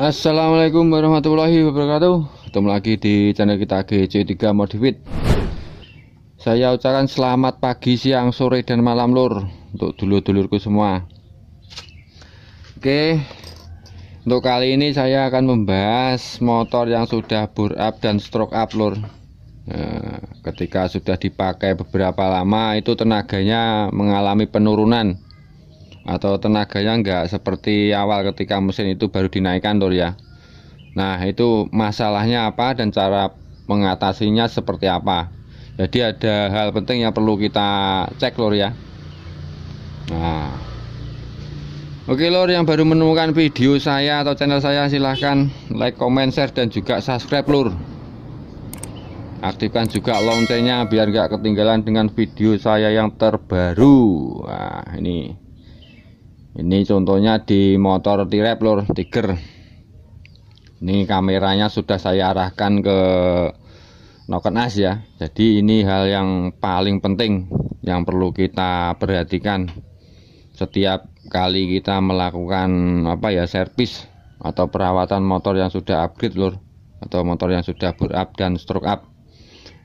Assalamualaikum warahmatullahi wabarakatuh. Ketemu lagi di channel kita GC3 Modifit. Saya ucapkan selamat pagi, siang, sore, dan malam lur untuk dulur-dulurku semua. Oke, untuk kali ini saya akan membahas motor yang sudah bore up dan stroke up lur. Nah, ketika sudah dipakai beberapa lama itu tenaganya mengalami penurunan atau tenaganya enggak seperti awal ketika mesin itu baru dinaikkan lur ya. Nah, itu masalahnya apa dan cara mengatasinya seperti apa. Jadi ada hal penting yang perlu kita cek lur ya. Nah, oke lur, yang baru menemukan video saya atau channel saya, silahkan like, comment, share, dan juga subscribe lur. Aktifkan juga loncengnya biar nggak ketinggalan dengan video saya yang terbaru. Nah, ini contohnya di motor T-Rap lur, Tiger. Ini kameranya sudah saya arahkan ke noken as ya. Jadi ini hal yang paling penting yang perlu kita perhatikan setiap kali kita melakukan servis atau perawatan motor yang sudah upgrade lur, atau motor yang sudah bore up dan stroke up.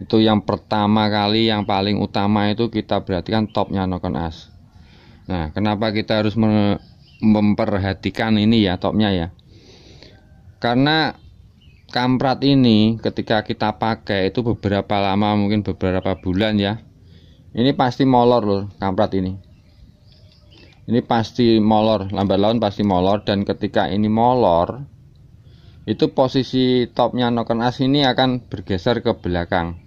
Itu yang pertama kali, yang paling utama itu kita perhatikan topnya noken as. Nah, kenapa kita harus memperhatikan ini ya, topnya ya? Karena kamprat ini ketika kita pakai itu beberapa lama, mungkin beberapa bulan ya, ini pasti molor loh kamprat ini. Ini pasti molor, lambat laun pasti molor, dan ketika ini molor, itu posisi topnya noken as ini akan bergeser ke belakang.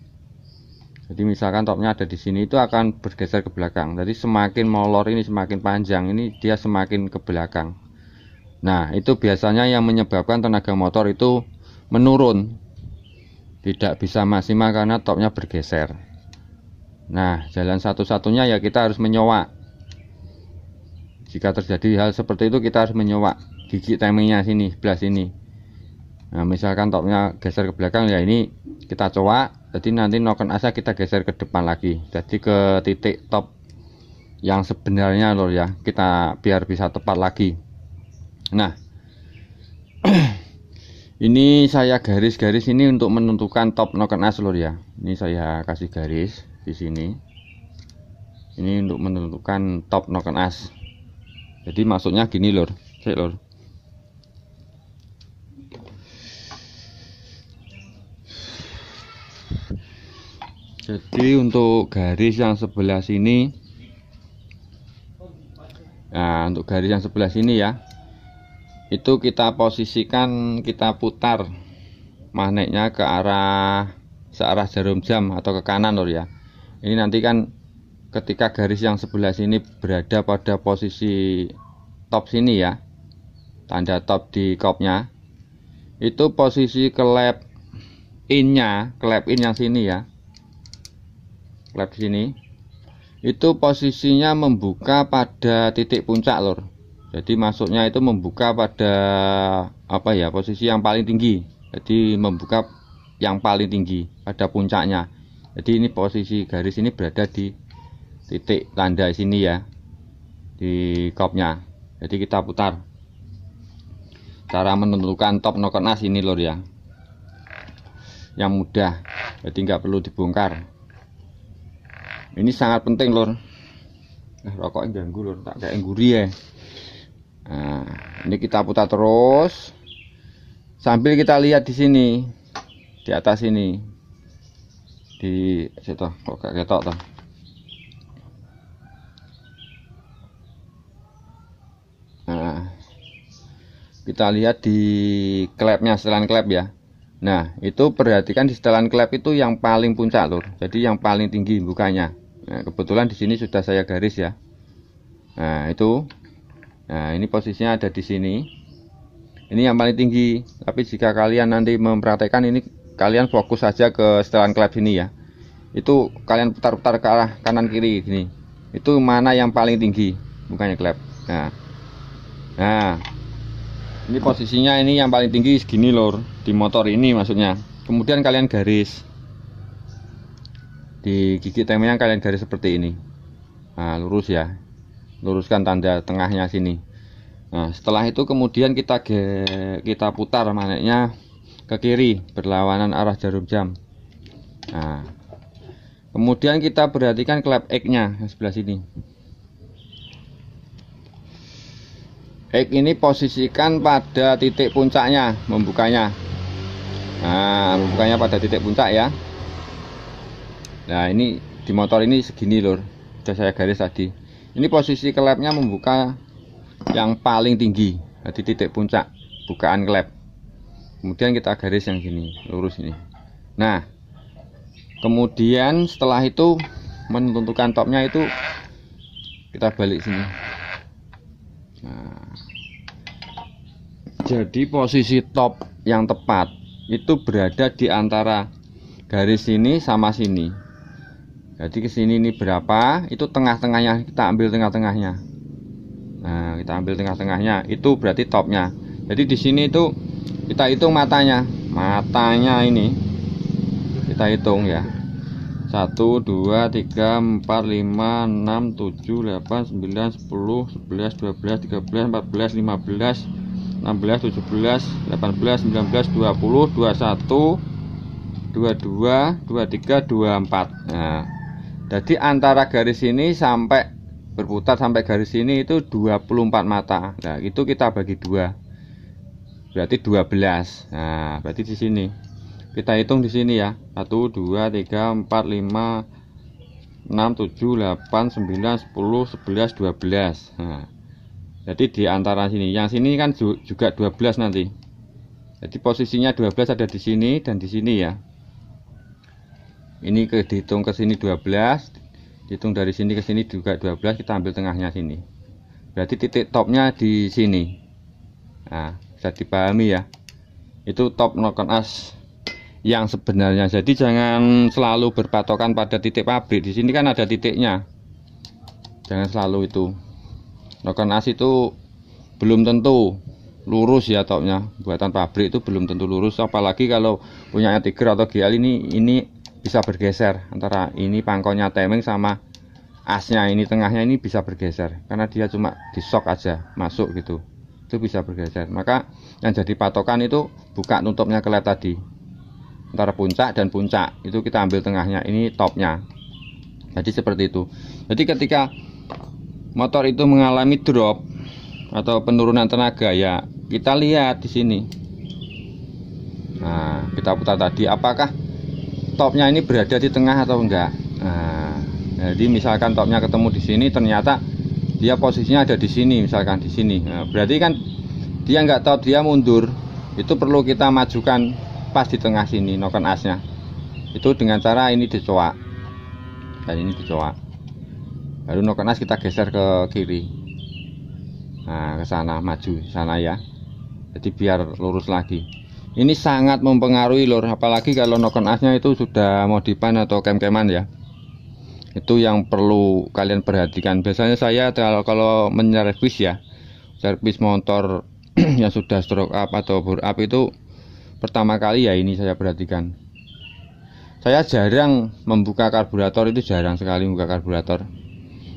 Jadi misalkan topnya ada di sini, itu akan bergeser ke belakang. Jadi semakin molor ini, semakin panjang ini, dia semakin ke belakang. Nah, itu biasanya yang menyebabkan tenaga motor itu menurun, tidak bisa maksimal karena topnya bergeser. Nah, jalan satu-satunya ya kita harus menyoak. Jika terjadi hal seperti itu, kita harus menyoak gigi timingnya sini, sebelah sini. Nah, misalkan topnya geser ke belakang, ya ini kita coak. Jadi nanti noken asnya kita geser ke depan lagi, jadi ke titik top yang sebenarnya lor ya, kita biar bisa tepat lagi. Nah, ini saya garis-garis ini untuk menentukan top noken as lor ya. Ini saya kasih garis di sini. Ini untuk menentukan top noken as. Jadi maksudnya gini lor, cek lor. Jadi untuk garis yang sebelah sini, nah untuk garis yang sebelah sini ya, itu kita posisikan, kita putar magnetnya ke arah searah jarum jam atau ke kanan lor ya. Ini nanti kan ketika garis yang sebelah sini berada pada posisi top sini ya, tanda top di kopnya, itu posisi klep innya, klep in yang sini ya, klep sini itu posisinya membuka pada titik puncak lor. Jadi masuknya itu membuka pada posisi yang paling tinggi. Jadi membuka yang paling tinggi pada puncaknya. Jadi ini posisi garis ini berada di titik tanda sini ya, di kopnya. Jadi kita putar. Cara menentukan top noken as ini lor ya, yang mudah, jadi nggak perlu dibongkar. Ini sangat penting lor. Rokoknya ganggu lor, tak kayak gurih ya. Nah, ini kita putar terus sambil kita lihat di sini, di atas ini, di situ kok gak ketok toh. Nah, kita lihat di klepnya, setelan klep ya. Nah, itu perhatikan di setelan klep itu yang paling puncak lur. Jadi yang paling tinggi bukanya. Nah, kebetulan di sini sudah saya garis ya. Nah, itu. Nah, ini posisinya ada di sini. Ini yang paling tinggi. Tapi jika kalian nanti mempraktekkan ini, kalian fokus saja ke setelan klep sini ya. Itu kalian putar-putar ke arah kanan kiri gini. Itu mana yang paling tinggi bukanya klep. Nah, ini posisinya ini yang paling tinggi segini lor, di motor ini maksudnya. Kemudian kalian garis di gigi temnya, kalian garis seperti ini. Nah, lurus ya, luruskan tanda tengahnya sini. Nah, setelah itu kemudian kita putar magnetnya ke kiri berlawanan arah jarum jam. Nah, kemudian kita perhatikan klep X-nya yang sebelah sini. X ini posisikan pada titik puncaknya, membukanya. Nah, membukanya pada titik puncak ya. Nah, ini di motor ini segini lur, sudah saya garis tadi. Ini posisi klepnya membuka yang paling tinggi di titik puncak bukaan klep. Kemudian kita garis yang sini, lurus ini. Nah, kemudian setelah itu menentukan topnya itu kita balik sini. Nah, jadi posisi top yang tepat itu berada di antara garis sini sama sini. Jadi ke sini ini berapa? Itu tengah-tengahnya, kita ambil tengah-tengahnya. Nah, kita ambil tengah-tengahnya, itu berarti topnya. Jadi di sini itu kita hitung matanya. Matanya ini kita hitung ya. 1 2 3 4 5 6 7 8 9 10 11 12 13 14 15 16 17 18 19 20 21 22 23 24. Nah, jadi antara garis ini sampai berputar sampai garis ini itu 24 mata. Nah, itu kita bagi 2. Berarti 12. Nah, berarti di sini. Kita hitung di sini ya. 1 2 3 4 5 6 7 8 9 10 11 12. Nah, jadi di antara sini. Yang sini kan juga 12 nanti. Jadi posisinya 12 ada di sini dan di sini ya. Ini dihitung ke sini 12, dihitung dari sini ke sini juga 12, kita ambil tengahnya sini. Berarti titik topnya di sini. Nah, bisa dipahami ya. Itu top knock-on as yang sebenarnya. Jadi jangan selalu berpatokan pada titik pabrik. Di sini kan ada titiknya. Jangan selalu itu. Knock-on as itu belum tentu lurus ya topnya. Buatan pabrik itu belum tentu lurus, apalagi kalau punya Tiger atau GL ini bisa bergeser antara ini pangkonya timing sama asnya ini, tengahnya ini bisa bergeser karena dia cuma di shock aja masuk gitu, itu bisa bergeser. Maka yang jadi patokan itu buka tutupnya klep tadi antara puncak dan puncak, itu kita ambil tengahnya, ini topnya. Jadi seperti itu. Jadi ketika motor itu mengalami drop atau penurunan tenaga ya kita lihat di sini. Nah, kita putar tadi apakah topnya ini berada di tengah atau enggak. Nah, jadi misalkan topnya ketemu di sini, ternyata dia posisinya ada di sini, misalkan di sini. Nah, berarti kan dia nggak tahu, dia mundur. Itu perlu kita majukan pas di tengah sini knock-on asnya. Itu dengan cara ini dicoak. Dan ini dicoak. Baru knock-on as kita geser ke kiri. Nah, ke sana, maju sana ya. Jadi biar lurus lagi. Ini sangat mempengaruhi lur, apalagi kalau knock-on asnya itu sudah modifan atau kem-keman ya. Itu yang perlu kalian perhatikan. Biasanya saya kalau menyervis ya, servis motor yang sudah stroke up atau bore up itu pertama kali ya ini saya perhatikan. Saya jarang membuka karburator, itu jarang sekali membuka karburator.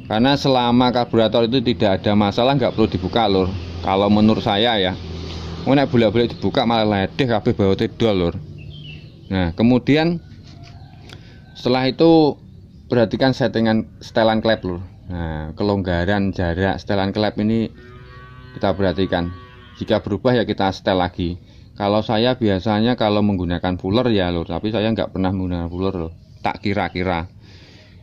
Karena selama karburator itu tidak ada masalah nggak perlu dibuka lur. Kalau menurut saya ya. Nek bolak-balik dibuka malah ledeh kabeh bau tedol lur. Nah, kemudian setelah itu perhatikan settingan setelan klep lur. Nah, kelonggaran jarak setelan klep ini kita perhatikan. Jika berubah ya kita setel lagi. Kalau saya biasanya kalau menggunakan fuller ya lur, tapi saya nggak pernah menggunakan fuller lur. Tak kira-kira.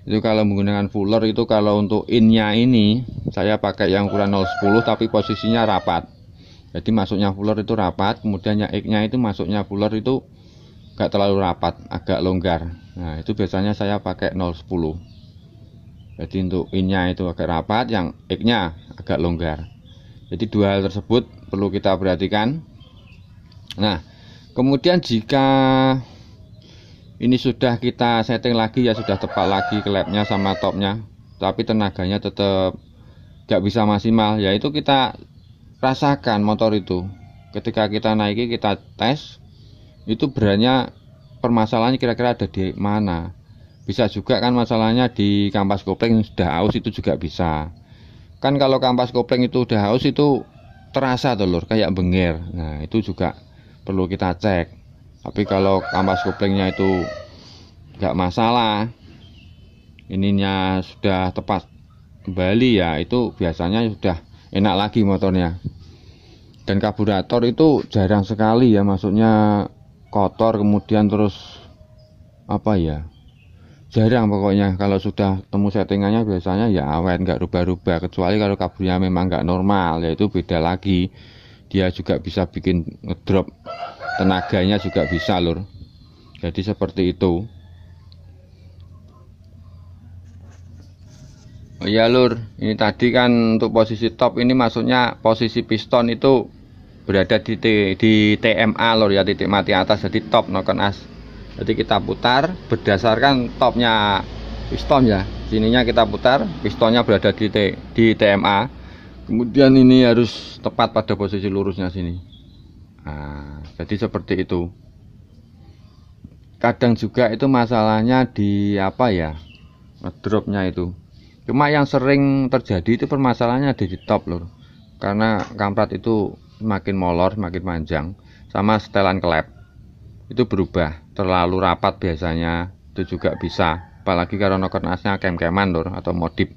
Itu kalau menggunakan fuller itu kalau untuk innya ini saya pakai yang ukuran 010 tapi posisinya rapat. Jadi masuknya fuller itu rapat, kemudian yang X-nya itu masuknya fuller itu gak terlalu rapat, agak longgar. Nah, itu biasanya saya pakai 010. Jadi untuk in-nya itu agak rapat, yang X-nya agak longgar. Jadi dua hal tersebut perlu kita perhatikan. Nah, kemudian jika ini sudah kita setting lagi ya, sudah tepat lagi klepnya sama topnya, tapi tenaganya tetap gak bisa maksimal, yaitu kita rasakan motor itu ketika kita naiki, kita tes itu berannya permasalahannya kira-kira ada di mana. Bisa juga kan masalahnya di kampas kopling yang sudah aus, itu juga bisa kan. Kalau kampas kopling itu udah aus itu terasa tuh lur, kayak benggir. Nah itu juga perlu kita cek. Tapi kalau kampas koplingnya itu nggak masalah, ininya sudah tepat kembali ya, itu biasanya sudah enak lagi motornya. Dan karburator itu jarang sekali ya, maksudnya kotor kemudian terus apa ya, jarang pokoknya. Kalau sudah temu settingannya biasanya ya awet, nggak rubah-rubah. Kecuali kalau karburnya memang nggak normal, ya itu beda lagi. Dia juga bisa bikin ngedrop tenaganya juga bisa lur. Jadi seperti itu. Oh iya lur, ini tadi kan untuk posisi top ini maksudnya posisi piston itu berada di TMA lur ya, titik mati atas, jadi top noken as. Jadi kita putar berdasarkan topnya piston ya. Sininya kita putar, pistonnya berada di TMA. Kemudian ini harus tepat pada posisi lurusnya sini. Nah, jadi seperti itu. Kadang juga itu masalahnya di apa ya, ngedropnya itu. Cuma yang sering terjadi itu permasalahannya ada di top lur. Karena kamprat itu semakin molor, semakin panjang, sama setelan klep itu berubah, terlalu rapat biasanya itu juga bisa. Apalagi kalau noken asnya kem-keman lur atau modif,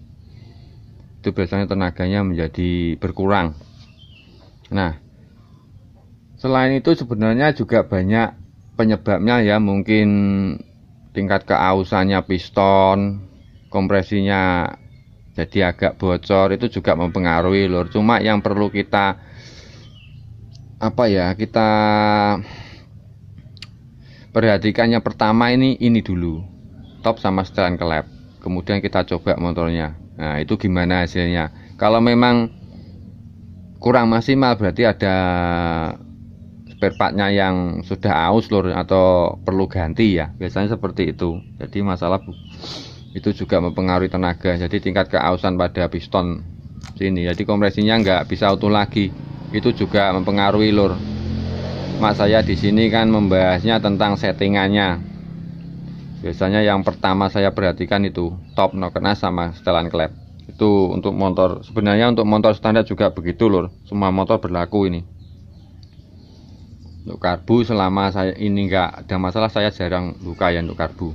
itu biasanya tenaganya menjadi berkurang. Nah, selain itu sebenarnya juga banyak penyebabnya ya, mungkin tingkat keausannya piston, kompresinya jadi agak bocor, itu juga mempengaruhi lur. Cuma yang perlu kita apa ya, kita perhatikannya pertama ini dulu, top sama setelan klep. Kemudian kita coba motornya. Nah itu gimana hasilnya. Kalau memang kurang maksimal berarti ada spare partnya yang sudah aus lur, atau perlu ganti ya, biasanya seperti itu. Jadi masalah itu juga mempengaruhi tenaga, jadi tingkat keausan pada piston sini, jadi kompresinya nggak bisa utuh lagi, itu juga mempengaruhi lur. Mak saya di sini kan membahasnya tentang settingannya. Biasanya yang pertama saya perhatikan itu top noken as sama setelan klep. Itu untuk motor, sebenarnya untuk motor standar juga begitu lur, semua motor berlaku ini. Untuk karbu selama saya ini nggak ada masalah, saya jarang buka ya untuk karbu,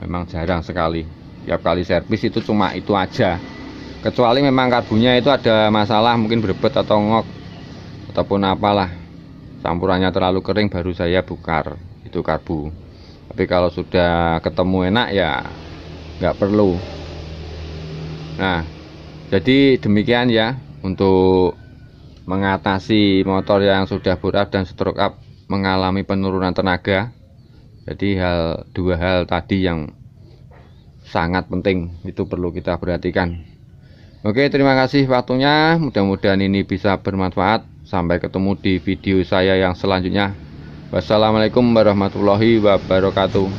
memang jarang sekali. Tiap kali servis itu cuma itu aja, kecuali memang karbunya itu ada masalah, mungkin berebet atau ngok ataupun apalah, campurannya terlalu kering, baru saya bukar itu karbu. Tapi kalau sudah ketemu enak ya nggak perlu. Nah jadi demikian ya untuk mengatasi motor yang sudah bore up dan stroke up mengalami penurunan tenaga. Jadi dua hal tadi yang sangat penting itu perlu kita perhatikan. Oke, terima kasih waktunya, mudah-mudahan ini bisa bermanfaat. Sampai ketemu di video saya yang selanjutnya. Wassalamualaikum warahmatullahi wabarakatuh.